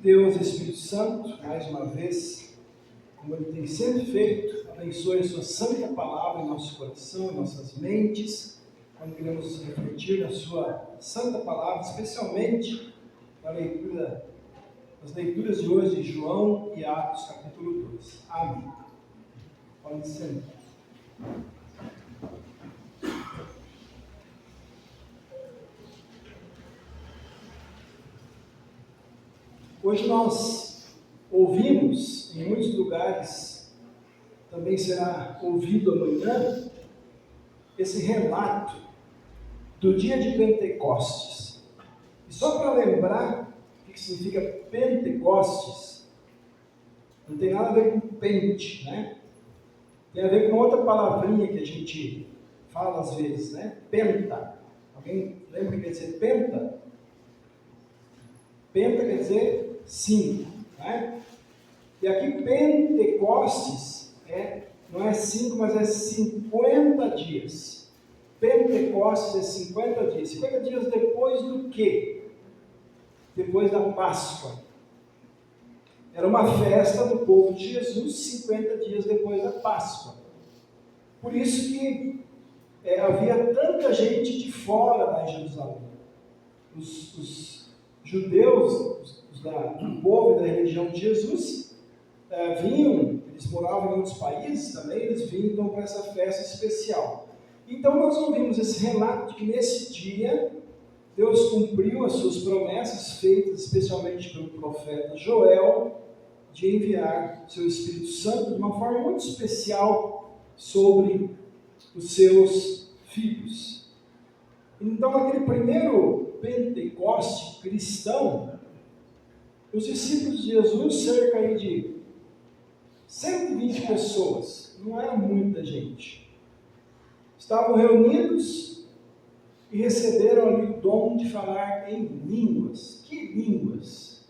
Deus, Espírito Santo, mais uma vez, como Ele tem sempre feito, abençoe a Sua santa palavra em nosso coração, em nossas mentes, quando queremos refletir na Sua santa palavra, especialmente na leitura, nas leituras de hoje de João e Atos, capítulo 2. Amém. Pode sentar. Hoje nós ouvimos, em muitos lugares, também será ouvido amanhã, esse relato do dia de Pentecostes. E só para lembrar o que significa Pentecostes, não tem nada a ver com pente, né? Tem a ver com outra palavrinha que a gente fala às vezes, né? Penta. Alguém lembra o que quer dizer penta? Penta quer dizer 5, né? E aqui Pentecostes não é 5, mas é 50 dias. Pentecostes é 50 dias. 50 dias depois do quê? Depois da Páscoa. Era uma festa do povo de Jesus 50 dias depois da Páscoa. Por isso que havia tanta gente de fora da Jerusalém. Os judeus, do povo e da religião de Jesus, vinham, eles moravam em outros países também, eles vinham então para essa festa especial. Então nós ouvimos esse relato de que nesse dia, Deus cumpriu as suas promessas feitas especialmente pelo profeta Joel, de enviar seu Espírito Santo de uma forma muito especial sobre os seus filhos. Então aquele primeiro Pentecoste cristão, os discípulos de Jesus, cerca de 120 pessoas, não era muita gente, estavam reunidos e receberam ali o dom de falar em línguas. Que línguas?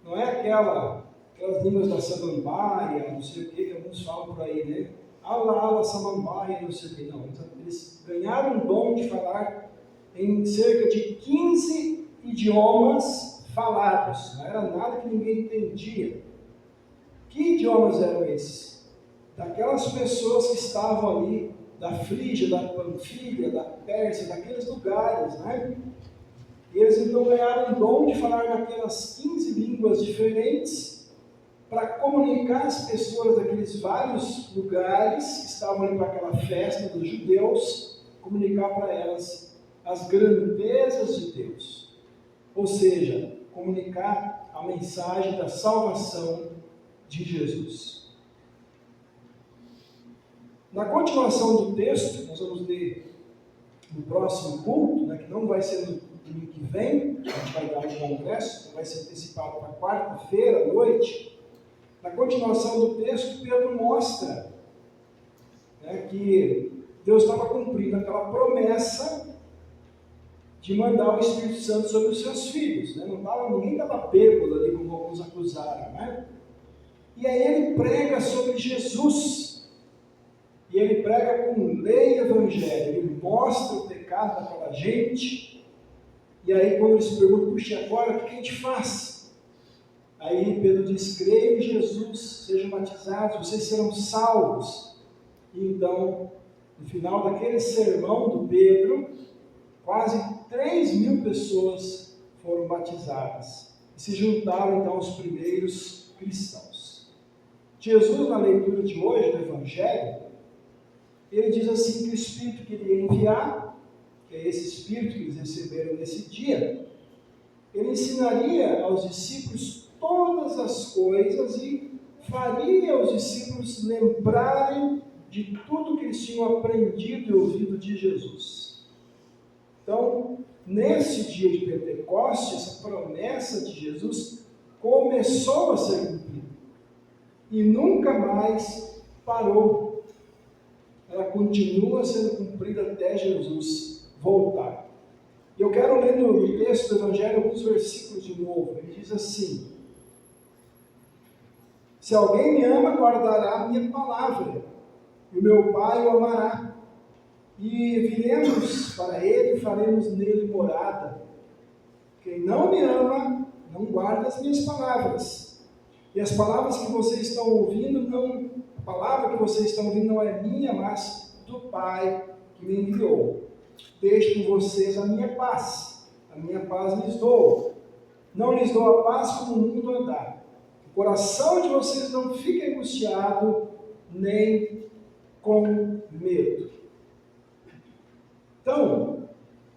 Não é aquelas línguas da samambaia, não sei o que alguns falam por aí, né? Ala, samambaia, não sei o que, não. Eles ganharam o dom de falar em cerca de 15 idiomas falados, não era nada que ninguém entendia. Que idiomas eram esses? Daquelas pessoas que estavam ali, da Frígia, da Panfilha, da Pérsia, daqueles lugares, né? E eles então ganharam o dom de falar naquelas 15 línguas diferentes para comunicar às pessoas daqueles vários lugares que estavam ali para aquela festa dos judeus, comunicar para elas as grandezas de Deus. Ou seja, comunicar a mensagem da salvação de Jesus. Na continuação do texto, nós vamos ler no próximo culto, né, que não vai ser no domingo que vem, a gente vai dar um congresso, vai ser antecipado para quarta-feira à noite. Na continuação do texto, Pedro mostra, né, que Deus estava cumprindo aquela promessa de mandar o Espírito Santo sobre os seus filhos. Né? Ninguém estava bêbado ali, como alguns acusaram. Né? E aí ele prega sobre Jesus. E ele prega com lei e evangelho. Ele mostra o pecado daquela gente. E aí quando eles perguntam, puxa, agora o que a gente faz? Aí Pedro diz, creia em Jesus, sejam batizados, vocês serão salvos. E então, no final daquele sermão do Pedro, quase 3.000 pessoas foram batizadas e se juntaram então aos primeiros cristãos. Jesus, na leitura de hoje do Evangelho, ele diz assim que o Espírito que ele ia enviar, que é esse Espírito que eles receberam nesse dia, ele ensinaria aos discípulos todas as coisas e faria os discípulos lembrarem de tudo que eles tinham aprendido e ouvido de Jesus. Então, nesse dia de Pentecostes, essa promessa de Jesus começou a ser cumprida e nunca mais parou. Ela continua sendo cumprida até Jesus voltar. E eu quero ler no texto do Evangelho alguns versículos de novo. Ele diz assim: se alguém me ama, guardará a minha palavra, e o meu Pai o amará. E viremos para ele e faremos nele morada. Quem não me ama, não guarda as minhas palavras. E as palavras que vocês estão ouvindo, a palavra que vocês estão ouvindo não é minha, mas do Pai que me enviou. Deixo com vocês a minha paz lhes dou. Não lhes dou a paz como o mundo dá. O coração de vocês não fica angustiado, nem com medo. Então,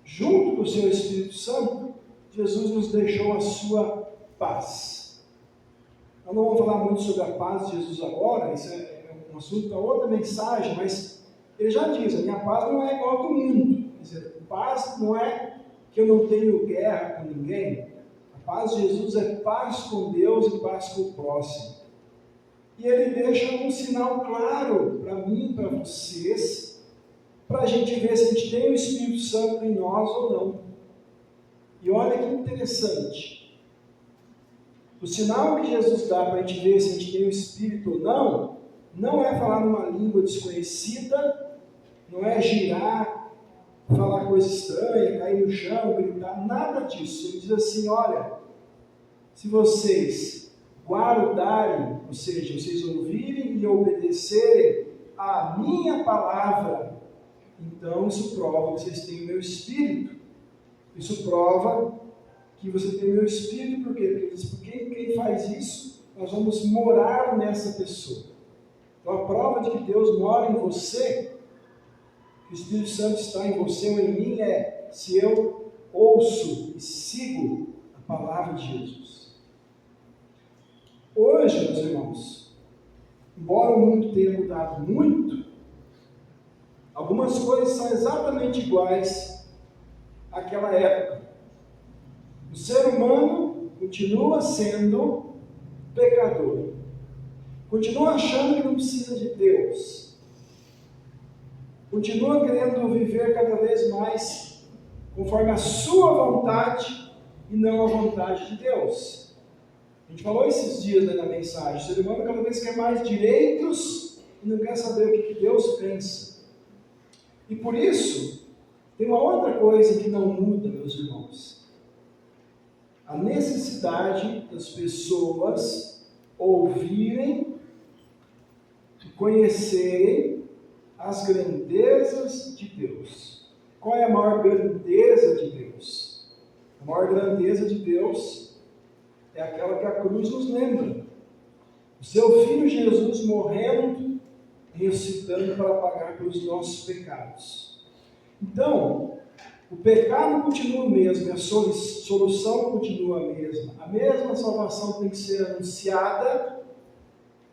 junto com o seu Espírito Santo, Jesus nos deixou a sua paz. Nós não vamos falar muito sobre a paz de Jesus agora, isso é um assunto para outra mensagem, mas ele já diz, a minha paz não é igual ao do mundo. Quer dizer, paz não é que eu não tenho guerra com ninguém. A paz de Jesus é paz com Deus e paz com o próximo. E ele deixa um sinal claro para mim e para vocês, para a gente ver se a gente tem o Espírito Santo em nós ou não. E olha que interessante. O sinal que Jesus dá para a gente ver se a gente tem o Espírito ou não, não é falar numa língua desconhecida, não é girar, falar coisa estranha, cair no chão, gritar, nada disso. Ele diz assim, olha, se vocês guardarem, ou seja, vocês ouvirem e obedecerem a minha palavra, então isso prova que vocês têm o meu Espírito. Isso prova que você tem o meu Espírito, por quê? Porque quem faz isso, nós vamos morar nessa pessoa. Então a prova de que Deus mora em você, que o Espírito Santo está em você ou em mim, é se eu ouço e sigo a palavra de Jesus. Hoje, meus irmãos, embora o mundo tenha mudado muito, algumas coisas são exatamente iguais àquela época. O ser humano continua sendo pecador, continua achando que não precisa de Deus, continua querendo viver cada vez mais conforme a sua vontade e não a vontade de Deus. A gente falou esses dias na mensagem, o ser humano cada vez quer mais direitos e não quer saber o que Deus pensa. E por isso, tem uma outra coisa que não muda, meus irmãos. A necessidade das pessoas ouvirem e conhecerem as grandezas de Deus. Qual é a maior grandeza de Deus? A maior grandeza de Deus é aquela que a cruz nos lembra. O seu Filho Jesus morrendo e ressuscitando para pagar pelos nossos pecados. Então, o pecado continua o mesmo, a solução continua a mesma salvação tem que ser anunciada,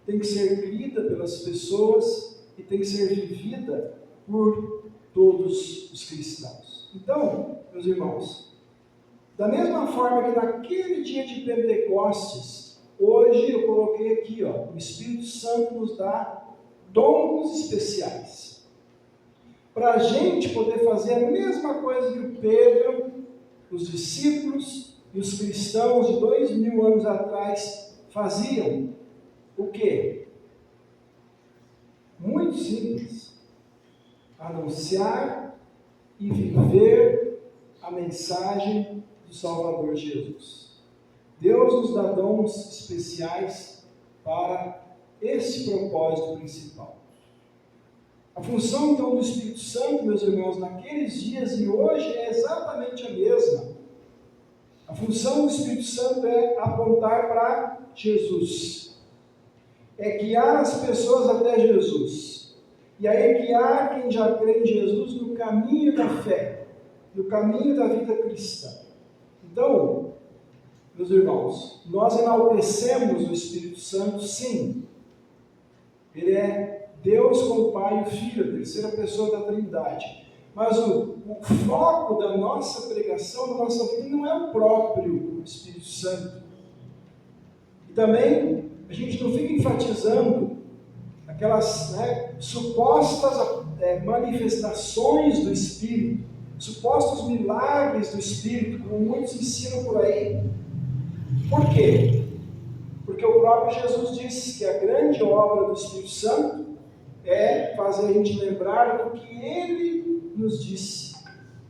tem que ser crida pelas pessoas e tem que ser vivida por todos os cristãos. Então, meus irmãos, da mesma forma que naquele dia de Pentecostes, hoje eu coloquei aqui, o Espírito Santo nos dá dons especiais. Para a gente poder fazer a mesma coisa que o Pedro, os discípulos e os cristãos de 2000 anos atrás faziam. O quê? Muito simples. Anunciar e viver a mensagem do Salvador Jesus. Deus nos dá dons especiais para esse propósito principal. A função, então, do Espírito Santo, meus irmãos, naqueles dias e hoje é exatamente a mesma. A função do Espírito Santo é apontar para Jesus. É guiar as pessoas até Jesus. E aí guiar quem já crê em Jesus no caminho da fé, no caminho da vida cristã. Então, meus irmãos, nós enaltecemos o Espírito Santo, sim. Ele é Deus como Pai e Filho, a terceira pessoa da Trindade. Mas o foco da nossa pregação, da nossa vida, não é o próprio Espírito Santo. E também, a gente não fica enfatizando aquelas supostas manifestações do Espírito, supostos milagres do Espírito, como muitos ensinam por aí. Por quê? Porque o próprio Jesus disse que a grande obra do Espírito Santo é fazer a gente lembrar do que Ele nos disse,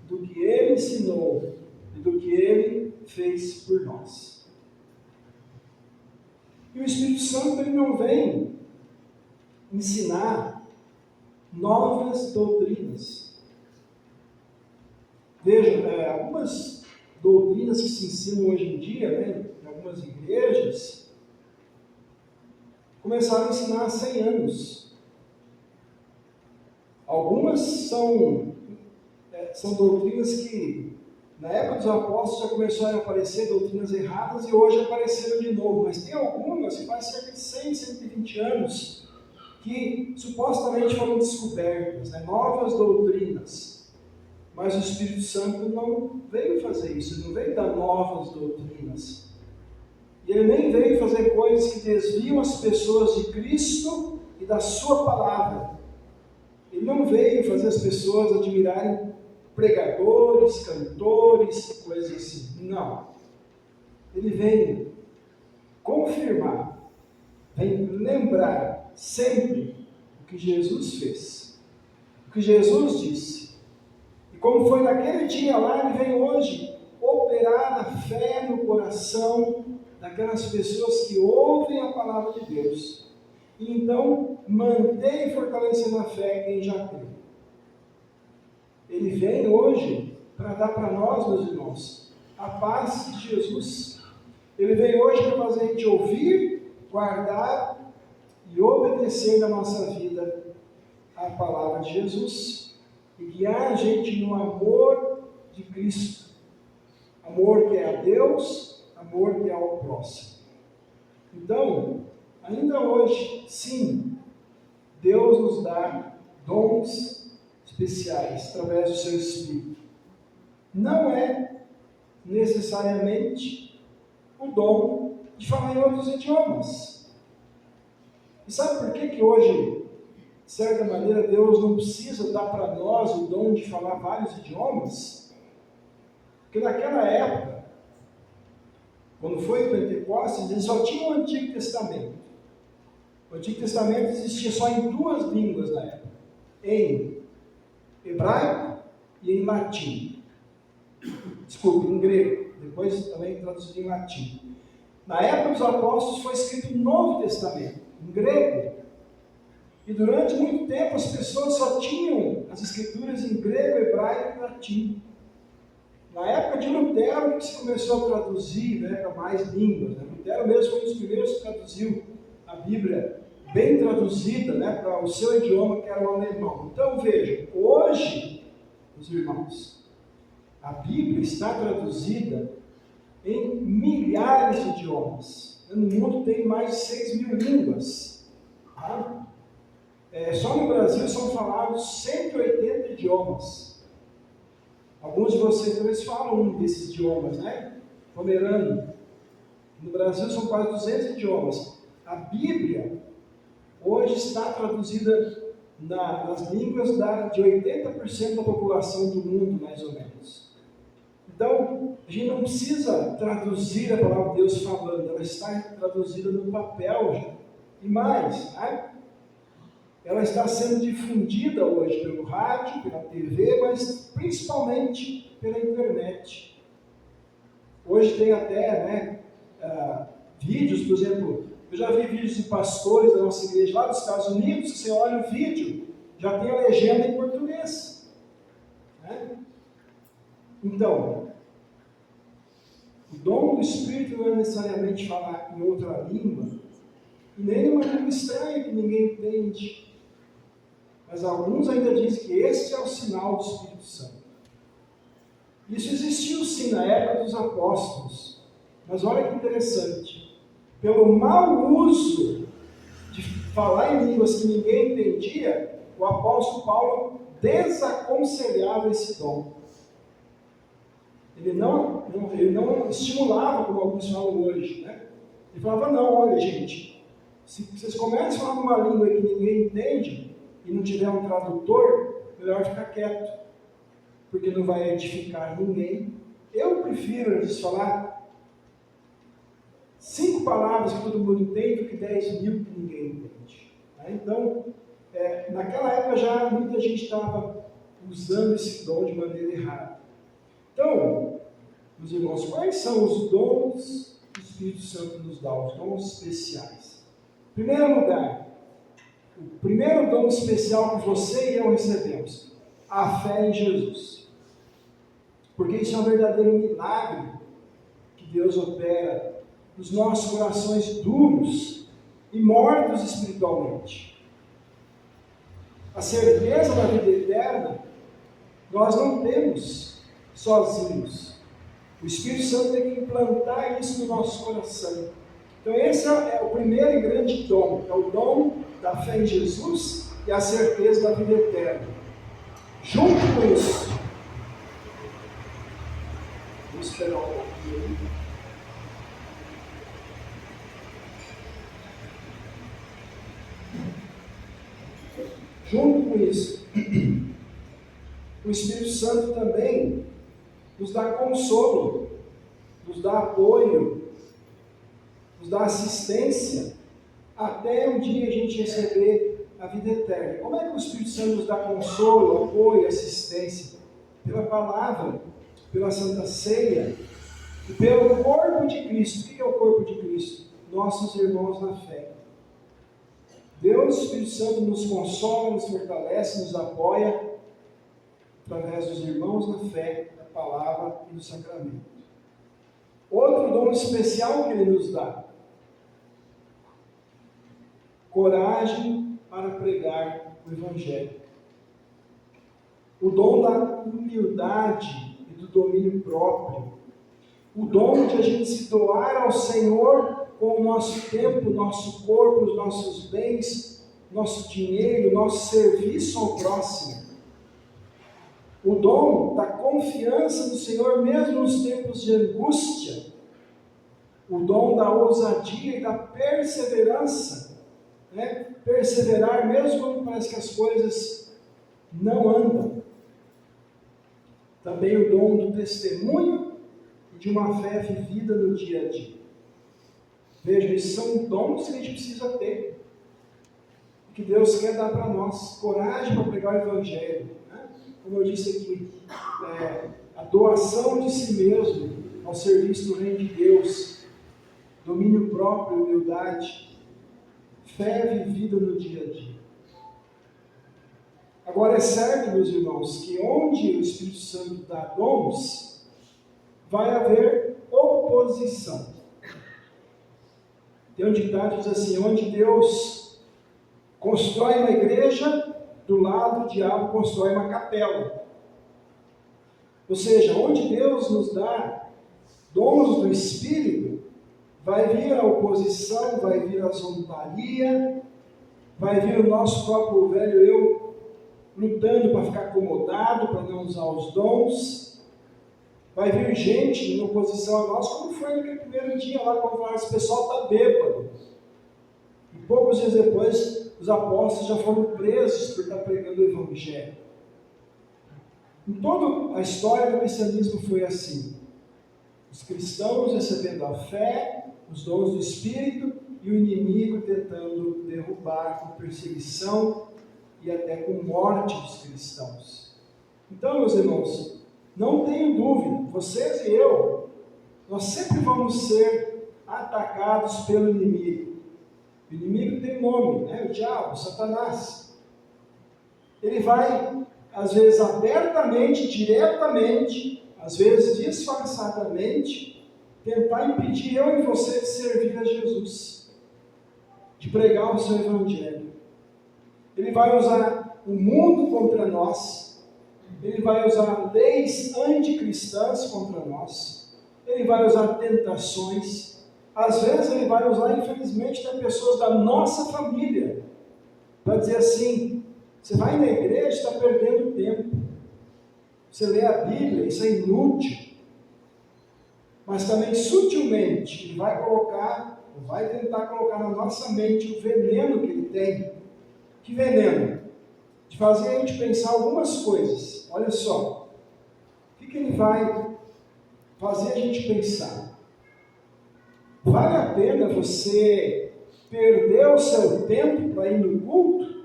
do que Ele ensinou e do que Ele fez por nós. E o Espírito Santo ele não vem ensinar novas doutrinas. Veja, algumas doutrinas que se ensinam hoje em dia, né, em algumas igrejas, começaram a ensinar há 100 anos. Algumas são doutrinas que, na época dos apóstolos, já começaram a aparecer doutrinas erradas e hoje apareceram de novo. Mas tem algumas que faz cerca de 100, 120 anos que supostamente foram descobertas, né, novas doutrinas. Mas o Espírito Santo não veio fazer isso, ele não veio dar novas doutrinas. E ele nem veio fazer coisas que desviam as pessoas de Cristo e da sua palavra. Ele não veio fazer as pessoas admirarem pregadores, cantores, coisas assim. Não. Ele veio confirmar, vem lembrar sempre o que Jesus fez, o que Jesus disse. E como foi naquele dia lá, ele vem hoje operar a fé no coração daquelas pessoas que ouvem a palavra de Deus. E então, manter e fortalecer na fé quem já crê. Ele vem hoje para dar para nós, meus irmãos, a paz de Jesus. Ele vem hoje para fazer a gente ouvir, guardar e obedecer na nossa vida a palavra de Jesus e guiar a gente no amor de Cristo. Amor que é a Deus, amor que é ao próximo. Então, ainda hoje, sim, Deus nos dá dons especiais através do seu Espírito. Não é necessariamente o dom de falar em outros idiomas. E sabe por que hoje, de certa maneira, Deus não precisa dar para nós o dom de falar vários idiomas? Porque naquela época, quando foi o Pentecostes, eles só tinham o Antigo Testamento. O Antigo Testamento existia só em duas línguas na época. Em hebraico e em latim. Desculpe, em grego. Depois também traduzido em latim. Na época dos apóstolos foi escrito o Novo Testamento, em grego. E durante muito tempo as pessoas só tinham as escrituras em grego, hebraico e latim. Na época de Lutero que se começou a traduzir, né, para mais línguas. Né? Lutero mesmo foi um dos primeiros que traduziu a Bíblia bem traduzida, né, para o seu idioma, que era o alemão. Então vejam, hoje, meus irmãos, a Bíblia está traduzida em milhares de idiomas. No mundo tem mais de 6.000 línguas. Tá? Só no Brasil são falados 180 idiomas. Alguns de vocês talvez falam um desses idiomas, né? Pomerano. No Brasil são quase 200 idiomas. A Bíblia hoje está traduzida nas línguas de 80% da população do mundo, mais ou menos. Então, a gente não precisa traduzir a palavra de Deus falando, ela está traduzida no papel já. E mais, né? Ela está sendo difundida hoje pelo rádio, pela TV, mas principalmente pela internet. Hoje tem até vídeos, por exemplo, eu já vi vídeos de pastores da nossa igreja lá dos Estados Unidos, que você olha o vídeo, já tem a legenda em português. Né? Então, o dom do Espírito não é necessariamente falar em outra língua, e nem uma língua estranha que ninguém entende. Mas alguns ainda dizem que esse é o sinal do Espírito Santo. Isso existiu sim na época dos apóstolos. Mas olha que interessante. Pelo mau uso de falar em línguas que ninguém entendia, o apóstolo Paulo desaconselhava esse dom. Ele não estimulava, como alguns falam hoje. Né? Ele falava, não, olha gente, se vocês começam a falar uma língua que ninguém entende, e não tiver um tradutor, melhor ficar quieto, porque não vai edificar ninguém. Eu prefiro, às vezes, falar 5 palavras que todo mundo entende do que 10.000 que ninguém entende. Então, naquela época já muita gente estava usando esse dom de maneira errada. Então, meus irmãos, quais são os dons o Espírito Santo nos dá, os dons especiais. Em primeiro lugar, o primeiro dom especial que você e eu recebemos, a fé em Jesus. Porque isso é um verdadeiro milagre que Deus opera nos nossos corações duros e mortos espiritualmente. A certeza da vida eterna nós não temos sozinhos. O Espírito Santo tem que implantar isso no nosso coração. Então esse é o primeiro e grande dom, é o dom da fé em Jesus e a certeza da vida eterna. Junto com isso, vou esperar um pouquinho. Junto com isso, o Espírito Santo também nos dá consolo, nos dá apoio, nos dá assistência, até um dia a gente receber a vida eterna. Como é que o Espírito Santo nos dá consolo, apoio, assistência? Pela palavra, pela Santa Ceia e pelo corpo de Cristo. O que é o corpo de Cristo? Nossos irmãos na fé. Deus, o Espírito Santo, nos consola, nos fortalece, nos apoia através dos irmãos na fé, da palavra e do sacramento. Outro dom especial que Ele nos dá: coragem para pregar o Evangelho. O dom da humildade e do domínio próprio. O dom de a gente se doar ao Senhor com o nosso tempo, nosso corpo, os nossos bens, nosso dinheiro, nosso serviço ao próximo. O dom da confiança no Senhor mesmo nos tempos de angústia. O dom da ousadia e da perseverança. Perseverar mesmo quando parece que as coisas não andam. Também o dom do testemunho e de uma fé vivida no dia a dia. Veja, esses são dons que a gente precisa ter, que Deus quer dar para nós. Coragem para pregar o Evangelho, como eu disse aqui, a doação de si mesmo ao serviço do reino de Deus, domínio próprio, humildade, fé vivida no dia a dia. Agora é certo, meus irmãos, que onde o Espírito Santo dá dons, vai haver oposição. Tem um ditado que diz assim: onde Deus constrói uma igreja, do lado o diabo constrói uma capela. Ou seja, onde Deus nos dá dons do Espírito, vai vir a oposição, vai vir a zombaria, vai vir o nosso próprio velho eu lutando para ficar acomodado, para não usar os dons. Vai vir gente em oposição a nós, como foi naquele primeiro dia lá, quando falaram: esse pessoal está bêbado. E poucos dias depois, os apóstolos já foram presos por estar pregando o Evangelho. Em toda a história do cristianismo foi assim. Os cristãos recebendo a fé, os dons do Espírito, e o inimigo tentando derrubar com perseguição e até com morte dos cristãos. Então, meus irmãos, não tenho dúvida, vocês e eu, nós sempre vamos ser atacados pelo inimigo. O inimigo tem nome, o diabo, Satanás. Ele vai, às vezes abertamente, diretamente, às vezes disfarçadamente, tentar impedir eu e você de servir a Jesus, de pregar o seu Evangelho. Ele vai usar o mundo contra nós, ele vai usar leis anticristãs contra nós, ele vai usar tentações, às vezes ele vai usar, infelizmente, até pessoas da nossa família, para dizer assim: você vai na igreja e está perdendo tempo, você lê a Bíblia, isso é inútil. Mas também sutilmente ele vai colocar, ou vai tentar colocar na nossa mente o veneno que ele tem. Que veneno? De fazer a gente pensar algumas coisas. Olha só, o que ele vai fazer a gente pensar? Vale a pena você perder o seu tempo para ir no culto?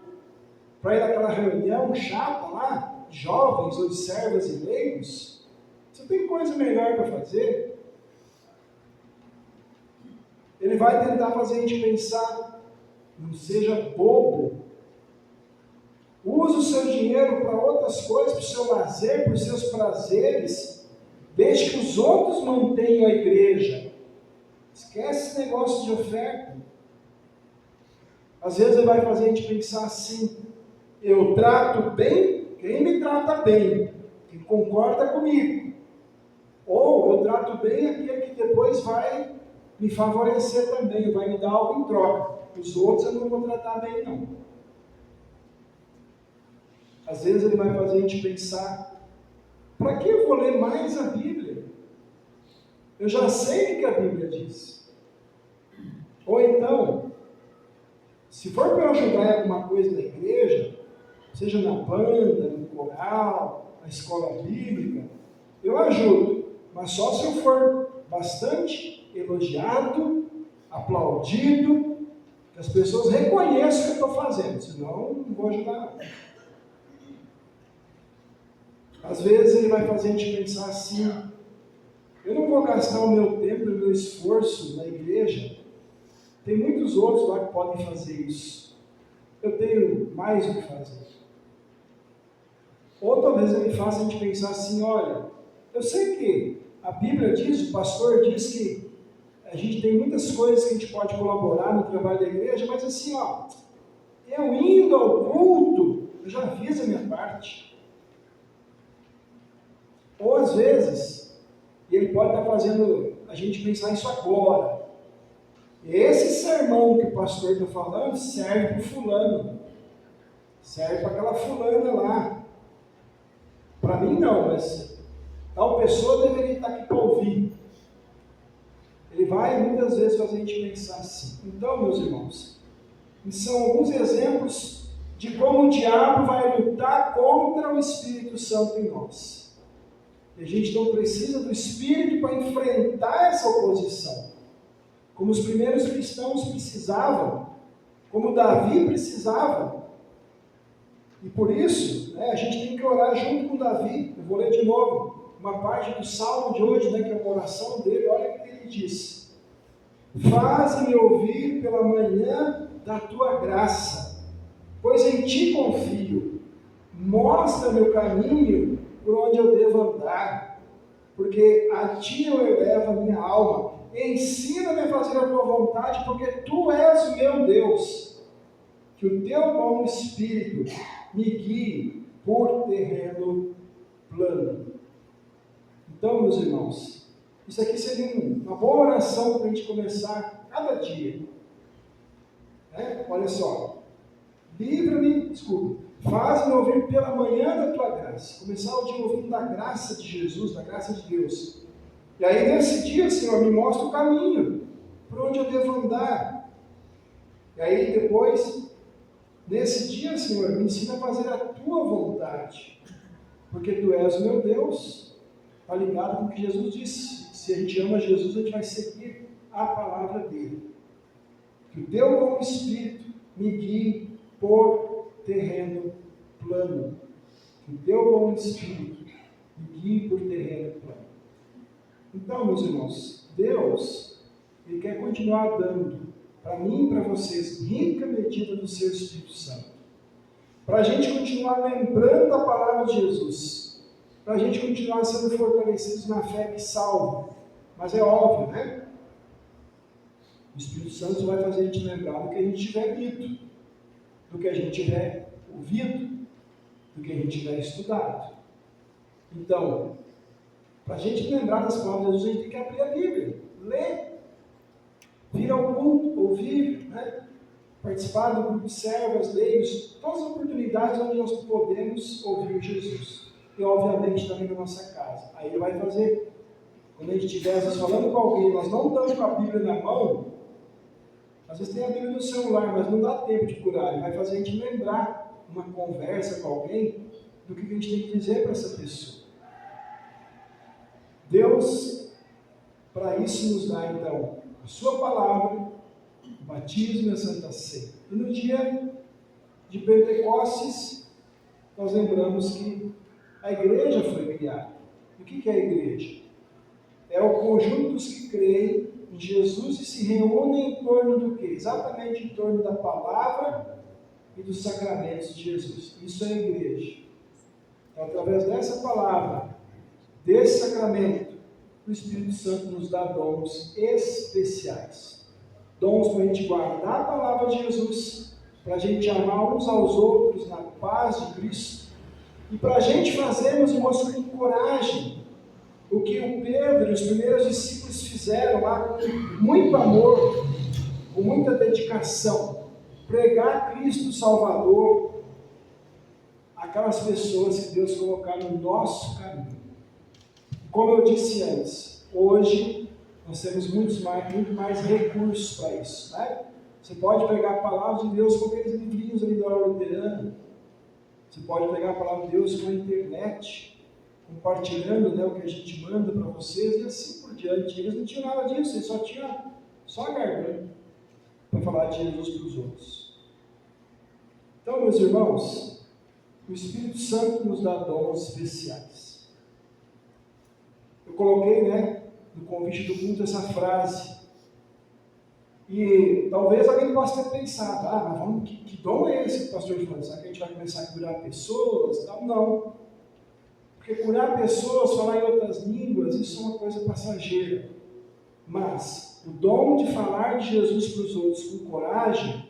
Para ir naquela reunião chata lá, de jovens ou de servas e leigos? Você tem coisa melhor para fazer? Ele vai tentar fazer a gente pensar, não seja bobo. Use o seu dinheiro para outras coisas, para o seu lazer, para os seus prazeres. Deixe que os outros mantenham a igreja. Esquece esse negócio de oferta. Às vezes ele vai fazer a gente pensar assim: eu trato bem quem me trata bem, quem concorda comigo. Ou eu trato bem aquele que depois vai me favorecer também, vai me dar algo em troca. Os outros eu não vou tratar bem, não. Às vezes ele vai fazer a gente pensar: para que eu vou ler mais a Bíblia? Eu já sei o que a Bíblia diz. Ou então, se for para eu ajudar em alguma coisa na igreja, seja na banda, no coral, na escola bíblica, eu ajudo, mas só se eu for bastante elogiado, aplaudido, que as pessoas reconheçam o que eu estou fazendo, senão não vou ajudar. Às vezes ele vai fazer a gente pensar assim: eu não vou gastar o meu tempo e o meu esforço na igreja, tem muitos outros lá que podem fazer isso, eu tenho mais o que fazer. Ou talvez ele faça a gente pensar assim: olha, eu sei que a Bíblia diz, o pastor diz que a gente tem muitas coisas que a gente pode colaborar no trabalho da igreja, mas assim, ó, eu indo ao culto, eu já fiz a minha parte. Ou às vezes, ele pode estar fazendo a gente pensar isso agora. Esse sermão que o pastor está falando serve para o fulano, serve para aquela fulana lá. Para mim não, mas tal pessoa deveria estar aqui para ouvir. Ele vai muitas vezes fazer a gente pensar assim. Então, meus irmãos, são alguns exemplos de como o diabo vai lutar contra o Espírito Santo em nós. E a gente não precisa do Espírito para enfrentar essa oposição. Como os primeiros cristãos precisavam, como Davi precisava. E por isso, a gente tem que orar junto com Davi. Eu vou ler de novo uma parte do Salmo de hoje, que é a oração dele. Olha o que ele diz: faze-me ouvir pela manhã da tua graça, pois em ti confio. Mostra-me o caminho por onde eu devo andar, porque a ti eu elevo a minha alma. Ensina-me a fazer a tua vontade, porque tu és o meu Deus. Que o teu bom Espírito me guie por terreno plano. Então, meus irmãos, isso aqui seria uma boa oração para a gente começar cada dia. Olha só, faz-me ouvir pela manhã da tua graça. Começar o dia ouvindo da graça de Jesus, da graça de Deus. E aí nesse dia, Senhor, me mostra o caminho, por onde eu devo andar. E aí depois, nesse dia, Senhor, me ensina a fazer a tua vontade, porque tu és o meu Deus. Está ligado com o que Jesus disse: se a gente ama Jesus, a gente vai seguir a palavra dele. Que o teu bom Espírito me guie por terreno plano. Que o teu bom Espírito me guie por terreno plano. Então, meus irmãos, Deus, Ele quer continuar dando para mim e para vocês rica medida do seu Espírito Santo. Para a gente continuar lembrando a palavra de Jesus. Para a gente continuar sendo fortalecidos na fé que salva. Mas é óbvio, né? O Espírito Santo vai fazer a gente lembrar do que a gente tiver lido, do que a gente tiver ouvido, do que a gente tiver estudado. Então, para a gente lembrar das palavras de Jesus, a gente tem que abrir a Bíblia, ler, vir ao culto, ouvir, participar do grupo de servas, leigos, todas as oportunidades onde nós podemos ouvir Jesus. E, obviamente, também na nossa casa. Aí ele vai fazer, quando a gente estiver falando com alguém, nós não estamos com a Bíblia na mão, às vezes tem a Bíblia no celular, mas não dá tempo de curar. Ele vai fazer a gente lembrar uma conversa com alguém do que a gente tem que dizer para essa pessoa. Deus, para isso, nos dá, então, a sua palavra, o batismo e a Santa Ceia. E no dia de Pentecostes, nós lembramos que a igreja foi criada. E o que é a igreja? É o conjunto dos que creem em Jesus e se reúnem em torno do quê? Exatamente em torno da palavra e dos sacramentos de Jesus. Isso é a igreja. Então, através dessa palavra, desse sacramento, o Espírito Santo nos dá dons especiais. Dons para a gente guardar a palavra de Jesus, para a gente amar uns aos outros na paz de Cristo, e para a gente fazermos e mostrar com coragem o que o Pedro e os primeiros discípulos fizeram lá com muito amor, com muita dedicação, pregar Cristo Salvador àquelas pessoas que Deus colocar no nosso caminho. Como eu disse antes, hoje nós temos muito mais recursos para isso, né? Você pode pegar a palavra de Deus com aqueles livrinhos ali da hora luterana. Você pode pegar a palavra de Deus com a internet, compartilhando, né, o que a gente manda para vocês e assim por diante. Eles não tinham nada disso, eles só a garganta para falar de Jesus para os outros. Então, meus irmãos, o Espírito Santo nos dá dons especiais. Eu coloquei, né, no convite do culto essa frase. E talvez alguém possa ter pensado, mas que dom é esse que o pastor falou? Será que a gente vai começar a curar pessoas? Não. Porque curar pessoas, falar em outras línguas, isso é uma coisa passageira. Mas o dom de falar de Jesus para os outros com coragem,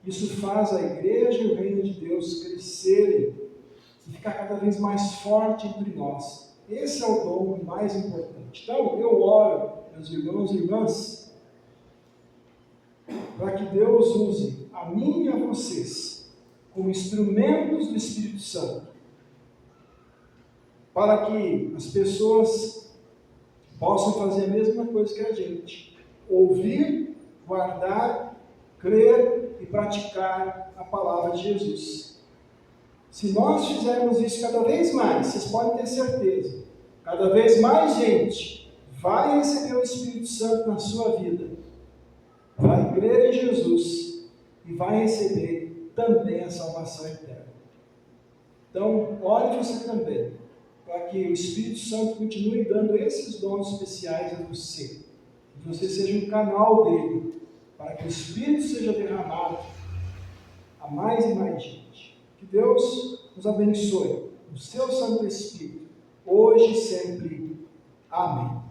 isso faz a igreja e o reino de Deus crescerem e ficar cada vez mais forte entre nós. Esse é o dom mais importante. Então, eu oro, meus irmãos e irmãs, para que Deus use a mim e a vocês como instrumentos do Espírito Santo, para que as pessoas possam fazer a mesma coisa que a gente: ouvir, guardar, crer e praticar a palavra de Jesus. Se nós fizermos isso cada vez mais, vocês podem ter certeza, cada vez mais gente vai receber o Espírito Santo na sua vida, vai crer em Jesus e vai receber também a salvação eterna. Então, ore você também, para que o Espírito Santo continue dando esses dons especiais a você, que você seja um canal dele, para que o Espírito seja derramado a mais e mais gente. Que Deus nos abençoe, o seu Santo Espírito, hoje e sempre. Amém.